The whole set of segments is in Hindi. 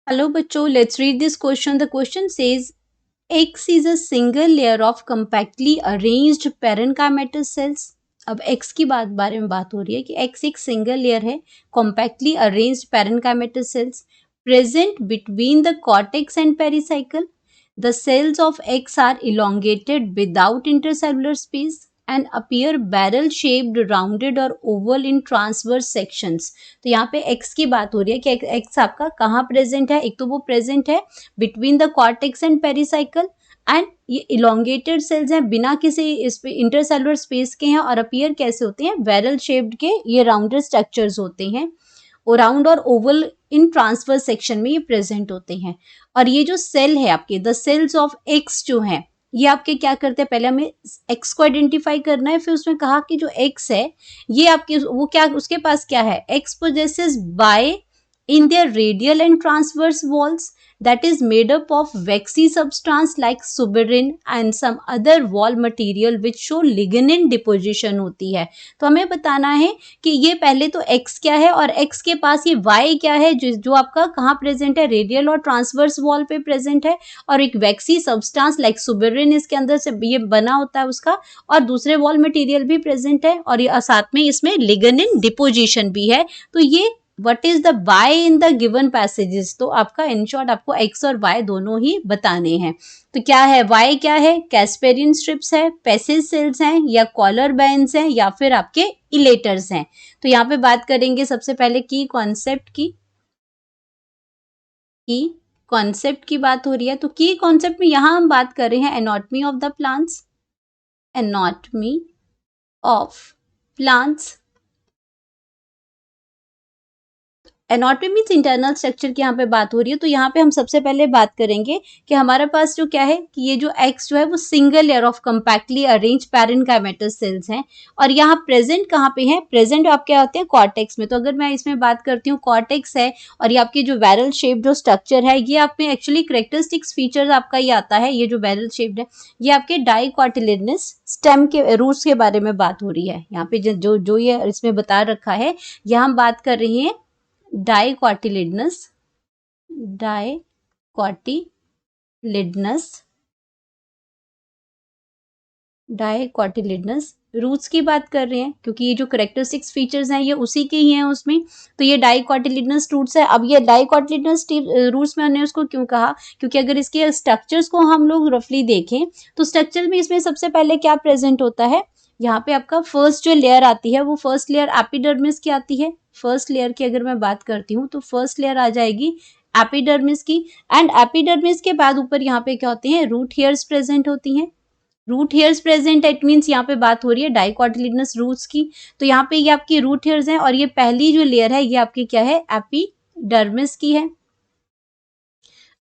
Hello बच्चों, let's read this question. The question says X is a single layer of compactly arranged parenchymatous cells. अब X की बारे में बात हो रही है कि X एक सिंगल लेयर है compactly arranged parenchymatous cells present between the cortex and pericycle. The cells of X are elongated without intercellular space and appear barrel shaped, rounded और oval in transverse sections. तो यहाँ पे X की बात हो रही है कि X आपका कहाँ प्रेजेंट है. एक तो वो प्रेजेंट है between the cortex and pericycle and ये इलोंगेटेड सेल्स हैं, बिना किसी इंटरसेलुलर स्पेस के हैं और अपीयर कैसे होते हैं, बैरल शेप्ड के ये राउंडेड स्ट्रक्चर्स होते हैं और राउंड और ओवल इन ट्रांसफर सेक्शन में ये प्रेजेंट होते हैं. और ये जो सेल है आपके द सेल्स ऑफ एक्स जो है ये आपके क्या करते हैं, पहले हमें एक्स को आइडेंटिफाई करना है. फिर उसमें कहा कि जो एक्स है ये आपके वो क्या उसके पास क्या है, x possesses by in their radial and transverse walls that is made up of waxy substance like suberin and some other wall material which show lignin deposition होती है. तो हमें बताना है कि ये पहले तो x क्या है और x के पास ये y क्या है जो आपका कहाँ प्रेजेंट है, रेडियल और ट्रांसवर्स वॉल पे प्रेजेंट है और एक वैक्सी सब्सटेंस लाइक सुबेरिन इसके अंदर से ये बना होता है उसका और दूसरे वॉल मटेरियल भी प्रेजेंट है और ये साथ में इसमें लिग्निन डिपोजिशन भी है. तो ये what is the y in the given passages. तो आपका इन शॉर्ट आपको x और y दोनों ही बताने हैं. तो क्या है y, क्या है कैस्पेरिन स्ट्रिप्स है, पैसेज सेल्स हैं या कॉलर बैंड्स हैं या फिर आपके इलेटर्स हैं. तो यहाँ पे बात करेंगे सबसे पहले की कॉन्सेप्ट की बात हो रही है. तो की कॉन्सेप्ट में यहाँ हम बात कर रहे हैं anatomy of the plants. Anatomy of plants, anatomy means internal structure की यहाँ पे बात हो रही है. तो यहाँ पे हम सबसे पहले बात करेंगे कि हमारे पास जो क्या है कि ये जो एक्स जो है वो single layer of compactly arrange parenchymatous sales हैं और यहाँ प्रेजेंट कहाँ पे हैं, प्रेजेंट आप क्या होते हैं कॉर्टेक्स में. तो अगर मैं इसमें बात करती हूँ कॉर्टेक्स है और ये आपकी जो बैरल शेप जो स्ट्रक्चर है ये आप में एक्चुअली करेक्टरिस्टिक्स फीचर्स आपका ये आता है. ये जो बैरल शेप्ड है ये आपके डाइकोटिलिडनस स्टेम के रूट्स के बारे में बात हो रही है. यहाँ पे जो ये इसमें बता रखा है यहाँ हम बात कर रहे हैं डाइकोटिलिडनस रूट्स की बात कर रहे हैं क्योंकि ये जो करेक्टरिस्टिक्स फीचर्स हैं ये उसी के ही हैं उसमें. तो ये डाइकोटिलिडनस रूट्स है. अब ये डाइकोटिलिडनस रूट्स में हमने उसको क्यों कहा, क्योंकि अगर इसके स्ट्रक्चर्स को हम लोग रफली देखें तो स्ट्रक्चर में इसमें सबसे पहले क्या प्रेजेंट होता है, यहाँ पे आपका फर्स्ट जो लेयर आती है वो फर्स्ट लेयर एपिडर्मिस की आती है. फर्स्ट लेयर की अगर मैं बात करती हूँ तो फर्स्ट लेयर आ जाएगी एपिडर्मिस की एंड एपिडर्मिस के बाद ऊपर यहाँ पे क्या होते हैं, रूट हेयर्स प्रेजेंट होती हैं. Root hairs present it means यहाँ पे बात हो रही है डाइकोटिलिडनस रूट्स की. तो यहाँ पे ये आपकी रूट हेयर्स हैं और ये पहली जो लेयर है ये आपकी क्या है, एपिडर्मिस की है.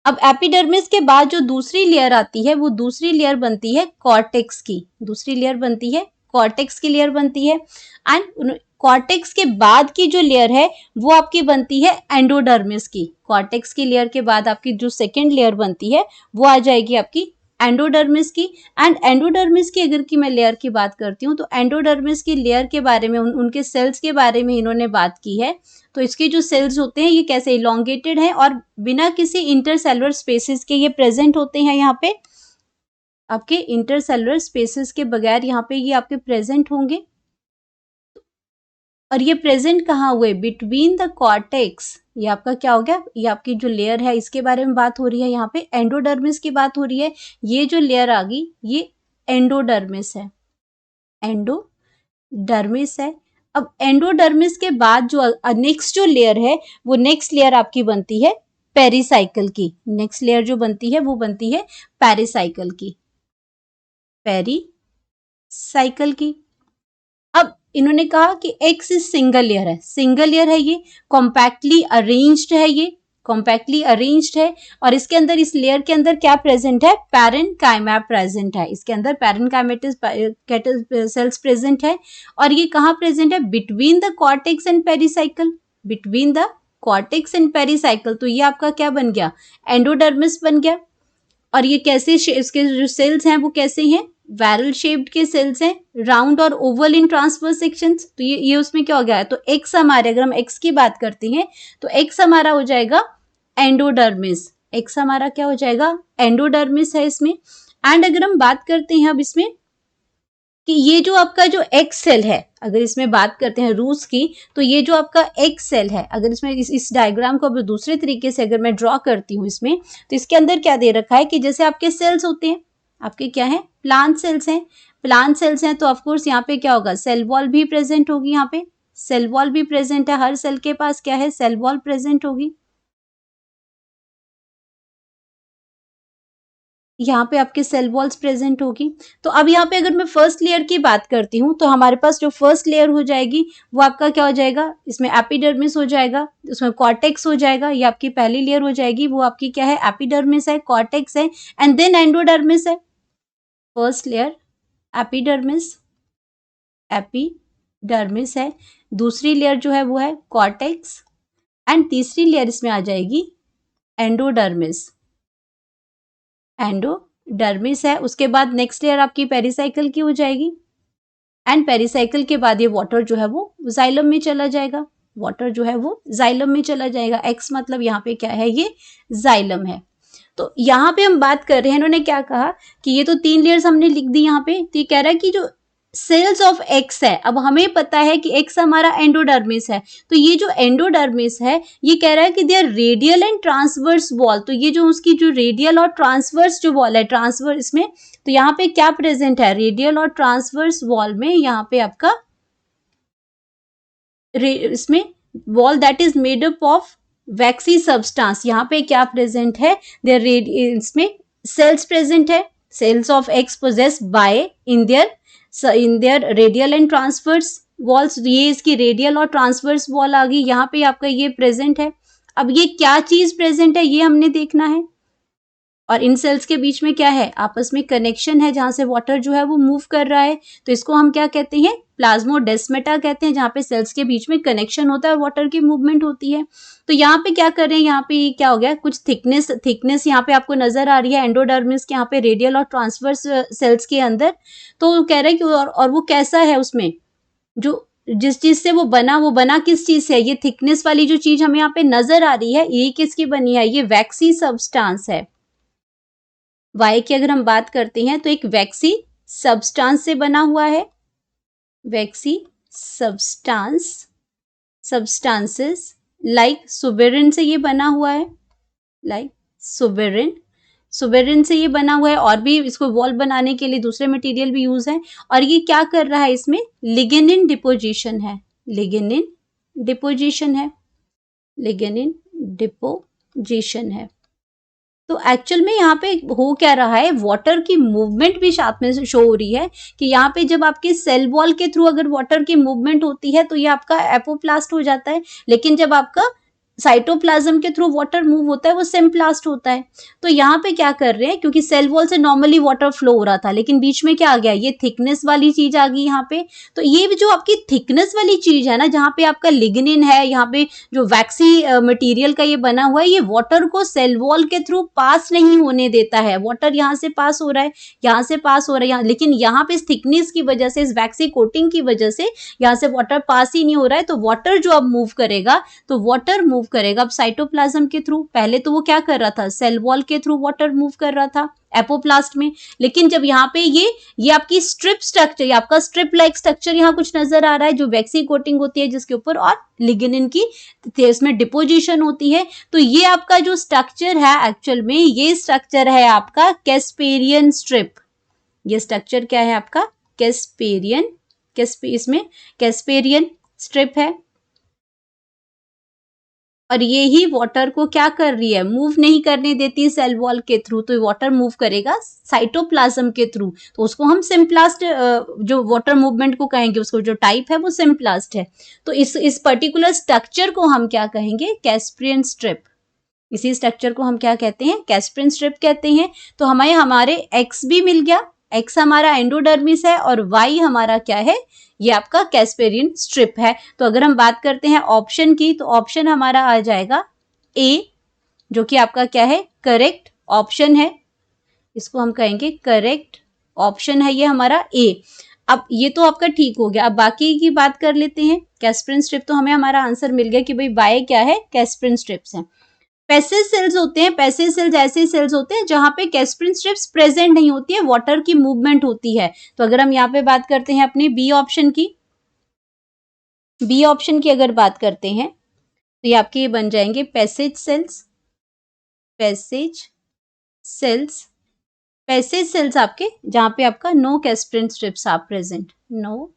अब एपिडर्मिस के बाद जो दूसरी लेयर आती है वो दूसरी लेयर बनती है कॉर्टेक्स की. दूसरी लेयर बनती है कॉर्टेक्स की लेयर बनती है एंड कॉर्टेक्स के बाद की जो लेयर है वो आपकी बनती है एंडोडर्मिस की. कॉर्टेक्स की लेयर के बाद आपकी जो सेकेंड लेयर बनती है वो आ जाएगी आपकी एंडोडर्मिस की. एंड एंडोडर्मिस की अगर की मैं लेयर की बात करती हूँ तो एंडोडर्मिस की लेयर के बारे में उनके सेल्स के बारे में इन्होंने बात की है. तो इसके जो सेल्स होते हैं ये कैसे इलोंगेटेड हैं और बिना किसी इंटरसेलुलर स्पेसेस के ये प्रेजेंट होते हैं. यहाँ पे आपके इंटरसेलुलर स्पेसेस के बगैर यहाँ पे ये आपके प्रेजेंट होंगे और ये प्रेजेंट कहाँ हुए, बिटवीन द कॉर्टेक्स. ये आपका क्या हो गया, ये आपकी जो लेयर है इसके बारे में बात हो रही है. यहाँ पे एंडोडर्मिस की बात हो रही है. ये जो लेयर आ गई ये एंडोडर्मिस है, एंडोडर्मिस है. अब एंडोडर्मिस के बाद जो नेक्स्ट जो लेयर है वो नेक्स्ट लेयर आपकी बनती है पेरिसाइकल की. नेक्स्ट लेयर जो बनती है वो बनती है पेरिसाइकल की, पेरिसाइकल की. अब इन्होंने कहा कि एक्स इज सिंगल लेयर है, सिंगल लेयर है, ये कॉम्पैक्टली अरेंज्ड है, ये कॉम्पैक्टली अरेंज्ड है और इसके अंदर इस लेयर के अंदर क्या प्रेजेंट है, पैरेन्काइमा प्रेजेंट है. इसके अंदर पैरेन्काइमेटस सेल्स प्रेजेंट है और ये कहाँ प्रेजेंट है, between the cortex and pericycle. Between the cortex and pericycle. तो ये आपका क्या बन गया, एंडोडर्मिस बन गया. और ये कैसे इसके जो सेल्स हैं वो कैसे हैं, बैरल शेप्ड के सेल्स हैं, राउंड और ओवल इन ट्रांसवर्स सेक्शंस. तो ये उसमें क्या हो गया है, तो एक्स हमारे, अगर हम एक्स की बात करते हैं तो एक्स हमारा हो जाएगा एंडोडर्मिस, एक्स हमारा क्या हो जाएगा, एंडोडर्मिस है इसमें। एंड अगर हम बात करते हैं अब इसमें कि ये जो आपका जो एक्स सेल है, अगर इसमें बात करते हैं रूट्स की, तो ये जो आपका एक्स सेल है, अगर इसमें इस डायग्राम को अब दूसरे तरीके से अगर मैं ड्रॉ करती हूँ इसमें, तो इसके अंदर क्या दे रखा है कि जैसे आपके सेल्स होते हैं, आपके क्या है, प्लांट सेल्स हैं, प्लांट सेल्स हैं, तो ऑफकोर्स यहाँ पे क्या होगा, सेल वॉल भी प्रेजेंट होगी, यहाँ पे सेल वॉल भी प्रेजेंट है, हर सेल के पास क्या है, सेल वॉल प्रेजेंट होगी। यहाँ पे आपके सेल वॉल्स प्रेजेंट होगी। तो अब यहाँ पे अगर मैं फर्स्ट लेयर की बात करती हूँ, तो हमारे पास जो फर्स्ट लेयर हो जाएगी वो आपका क्या हो जाएगा, इसमें एपिडर्मिस हो जाएगा, उसमें कॉर्टेक्स हो जाएगा, ये आपकी पहली लेयर हो जाएगी, वो आपकी क्या है, एपिडर्मिस है, कॉर्टेक्स है, एंड देन एंडोडर्मिस है। फर्स्ट लेयर एपिडर्मिस, एपिडर्मिस है, दूसरी लेयर जो है वो है कॉर्टेक्स, एंड तीसरी लेयर इसमें आ जाएगी एंडोडर्मिस, एंडोडर्मिस है। उसके बाद नेक्स्ट लेयर आपकी पेरिसाइकिल की हो जाएगी, एंड पेरिसाइकिल के बाद ये वाटर जो है वो जाइलम में चला जाएगा, वाटर जो है वो जाइलम में चला जाएगा। एक्स मतलब यहाँ पे क्या है, ये जाइलम है। तो यहाँ पे हम बात कर रहे हैं, इन्होंने क्या कहा कि ये तो 3 लेयर्स हमने लिख दी यहाँ पे, तो ये कह रहा है कि जो सेल्स ऑफ एक्स है, अब हमें पता है कि एक्स हमारा एंडोडर्मिस है, तो ये जो एंडोडर्मिस है ये कह रहा है कि they are radial and transverse wall, तो ये जो उसकी जो रेडियल और ट्रांसवर्स जो वॉल है, ट्रांसवर्स इसमें, तो यहाँ पे क्या प्रेजेंट है, रेडियल और ट्रांसवर्स वॉल में यहाँ पे आपका इसमें wall that is made up of waxy substance, यहाँ पे क्या प्रेजेंट है, देयर इसमें सेल्स प्रेजेंट है, cells of x poses by in their radial and transverse walls, ये इसकी रेडियल और ट्रांसवर्स वॉल आ गई, यहाँ पे आपका ये प्रेजेंट है। अब ये क्या चीज प्रेजेंट है ये हमने देखना है, और इन सेल्स के बीच में क्या है, आपस में कनेक्शन है, जहां से वाटर जो है वो मूव कर रहा है, तो इसको हम क्या कहते हैं, प्लाज्मोडेस्माटा कहते हैं, जहाँ पे सेल्स के बीच में कनेक्शन होता है और वाटर की मूवमेंट होती है। तो यहाँ पे क्या कर रहे हैं, यहाँ पे क्या हो गया, कुछ थिकनेस यहाँ पे आपको नजर आ रही है एंडोडर्मिस के यहाँ पे रेडियल और ट्रांसवर्स सेल्स के अंदर। तो कह रहे हैं कि और वो कैसा है, उसमें जो जिस चीज से वो बना किस चीज से है, ये थिकनेस वाली जो चीज हमें यहाँ पे नजर आ रही है, ये किसकी बनी है, ये वैक्सी सब्सटेंस है। वाई की अगर हम बात करते हैं तो एक वैक्सी सब्सटेंस से बना हुआ है, वैक्सी सब्सटेंसेस लाइक सुबेरिन से ये बना हुआ है, लाइक सुबेरिन से ये बना हुआ है, और भी इसको वॉल बनाने के लिए दूसरे मटेरियल भी यूज है। और ये क्या कर रहा है, इसमें लिग्निन डिपोजिशन है, लिग्निन डिपोजिशन है, लिग्निन डिपोजिशन है। तो एक्चुअल में यहाँ पे हो क्या रहा है, वाटर की मूवमेंट भी साथ में शो हो रही है, कि यहाँ पे जब आपके सेल वॉल के थ्रू अगर वाटर की मूवमेंट होती है तो ये आपका एपोप्लास्ट हो जाता है, लेकिन जब आपका साइटोप्लाज्म के थ्रू वाटर मूव होता है वो सिम्प्लास्ट होता है। तो यहाँ पे क्या कर रहे हैं, क्योंकि सेल वॉल से नॉर्मली वाटर फ्लो हो रहा था, लेकिन बीच में क्या आ गया, ये थिकनेस वाली चीज आ गई यहाँ पे। तो ये जो आपकी थिकनेस वाली चीज है ना, जहाँ पे आपका लिग्निन है, यहाँ पे जो वैक्सी मटेरियल का ये बना हुआ है, ये वाटर को सेल वॉल के थ्रू पास नहीं होने देता है। वाटर यहाँ से पास हो रहा है, यहाँ से पास हो रहा है, लेकिन यहाँ पे इस थिकनेस की वजह से, इस वैक्सी कोटिंग की वजह से यहाँ से वाटर पास ही नहीं हो रहा है। तो वाटर जो अब मूव करेगा, तो वाटर मूव करेगा अब साइटोप्लाज्म के थ्रू। पहले तो वो क्या कर रहा था, सेल वॉल के थ्रू वाटर मूव कर रहा था एपोप्लास्ट में, लेकिन जब यहाँ पे ये आपकी स्ट्रिप स्ट्रक्चर, आपका स्ट्रिप लाइक स्ट्रक्चर यहाँ कुछ नजर आ रहा है, जो वैक्सी कोटिंग होती है जिसके ऊपर, और लिग्निन की इसमें डिपोजिशन होती है। तो ये आपका जो स्ट्रक्चर है, एक्चुअल में ये स्ट्रक्चर है आपका कैस्पेरियन स्ट्रिप। ये स्ट्रक्चर क्या है आपका, कैस्पेरियन, इसमें कैस्पेरियन स्ट्रिप है, और ये ही वाटर को क्या कर रही है, मूव नहीं करने देती सेल वॉल के थ्रू। तो वाटर मूव करेगा साइटोप्लाज्म के थ्रू, तो उसको हम सिम्प्लास्ट जो वाटर मूवमेंट को कहेंगे, उसको जो टाइप है वो सिम्प्लास्ट है। तो इस पर्टिकुलर स्ट्रक्चर को हम क्या कहेंगे, कैस्पेरियन स्ट्रिप। इसी स्ट्रक्चर को हम क्या कहते हैं, कैस्पेरियन स्ट्रिप कहते हैं। तो हमारे एक्स भी मिल गया, एक्स हमारा एंडोडर्मिस है, और वाई हमारा क्या है, ये आपका कैस्पेरियन स्ट्रिप है। तो अगर हम बात करते हैं ऑप्शन की, तो ऑप्शन हमारा आ जाएगा ए, जो कि आपका क्या है, करेक्ट ऑप्शन है। इसको हम कहेंगे करेक्ट ऑप्शन है ये हमारा ए। अब ये तो आपका ठीक हो गया। अब बाकी की बात कर लेते हैं। कैस्पेरियन स्ट्रिप तो हमें हमारा आंसर मिल गया कि भाई बाय क्या है, कैस्पेरियन स्ट्रिप्स है। पैसिव सेल्स होते हैं, पैसिव सेल्स ऐसे सेल्स होते हैं जहां पे कैस्परिन स्ट्रिप्स प्रेजेंट नहीं होती है, वाटर की मूवमेंट होती है। तो अगर हम यहाँ पे बात करते हैं अपनी बी ऑप्शन की अगर बात करते हैं तो ये आपके बन जाएंगे पैसेज सेल्स। पैसेज सेल्स आपके जहां पे आपका no Casparian strips are present, no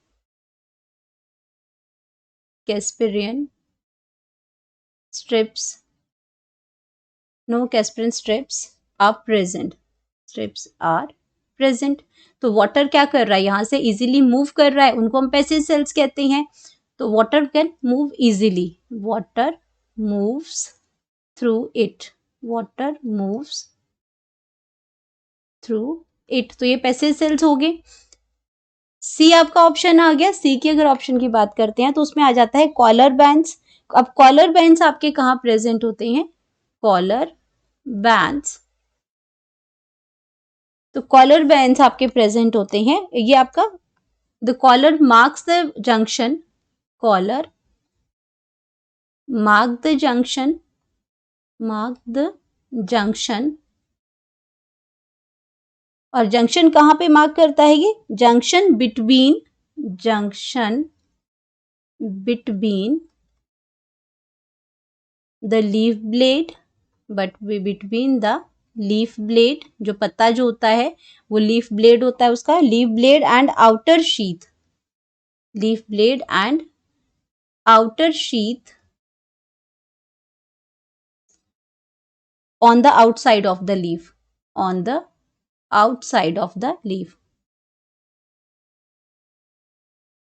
Casparian strips, no Casparian strips are present. तो वाटर क्या कर रहा है, यहां से इजीली मूव कर रहा है, उनको हम पैसिव सेल्स कहते हैं। तो water can move easily, water moves through it, water moves through it. तो ये पैसिव सेल्स हो गए। सी आपका ऑप्शन आ गया। सी की अगर ऑप्शन की बात करते हैं तो उसमें आ जाता है कॉलर बैंड्स। अब कॉलर बैंड्स आपके कहाँ प्रेजेंट होते हैं, कॉलर बैंड्स। तो कॉलर बैंड्स आपके प्रेजेंट होते हैं, ये आपका the collar marks the junction, collar mark the junction. और जंक्शन कहाँ पे मार्क करता है, ये junction between the leaf blade, between the leaf blade, जो पत्ता जो होता है वो लीफ ब्लेड होता है उसका, leaf blade and outer sheath, leaf blade and outer sheath on the outside of the leaf, on the outside of the leaf,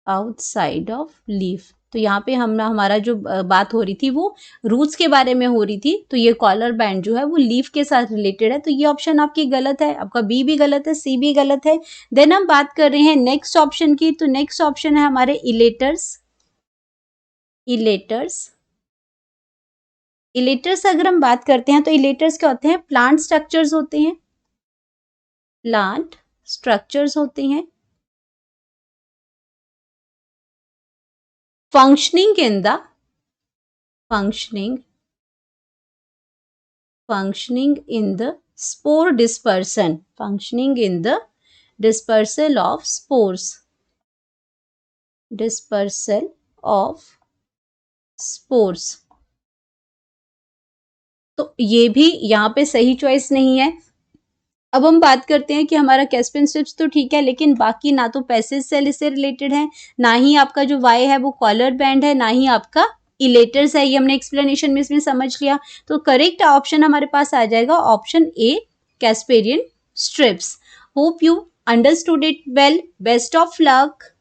outside of leaf। तो यहाँ पे हमारा जो बात हो रही थी वो रूट्स के बारे में हो रही थी। तो ये कॉलर बैंड जो है वो लीफ के साथ रिलेटेड है। तो ये ऑप्शन आपकी गलत है, आपका बी भी गलत है, सी भी गलत है। देन हम बात कर रहे हैं नेक्स्ट ऑप्शन की। तो नेक्स्ट ऑप्शन है हमारे इलेटर्स अगर हम बात करते हैं तो इलेटर्स क्या होते हैं, प्लांट स्ट्रक्चर्स होते हैं, प्लांट स्ट्रक्चर्स होते हैं functioning in the spore dispersion, functioning in the dispersal of spores, dispersal of spores। तो ये भी यहाँ पे सही चॉइस नहीं है। अब हम बात करते हैं कि हमारा कैस्परिन स्ट्रिप्स तो ठीक है, लेकिन बाकी ना तो पैसिव सेल इससे रिलेटेड है, ना ही आपका जो वाई है वो कॉलर बैंड है, ना ही आपका इलेटर्स है। ये हमने एक्सप्लेनेशन में इसमें समझ लिया। तो करेक्ट ऑप्शन हमारे पास आ जाएगा option A, Casparian strips. Hope you understood it well. Best of luck.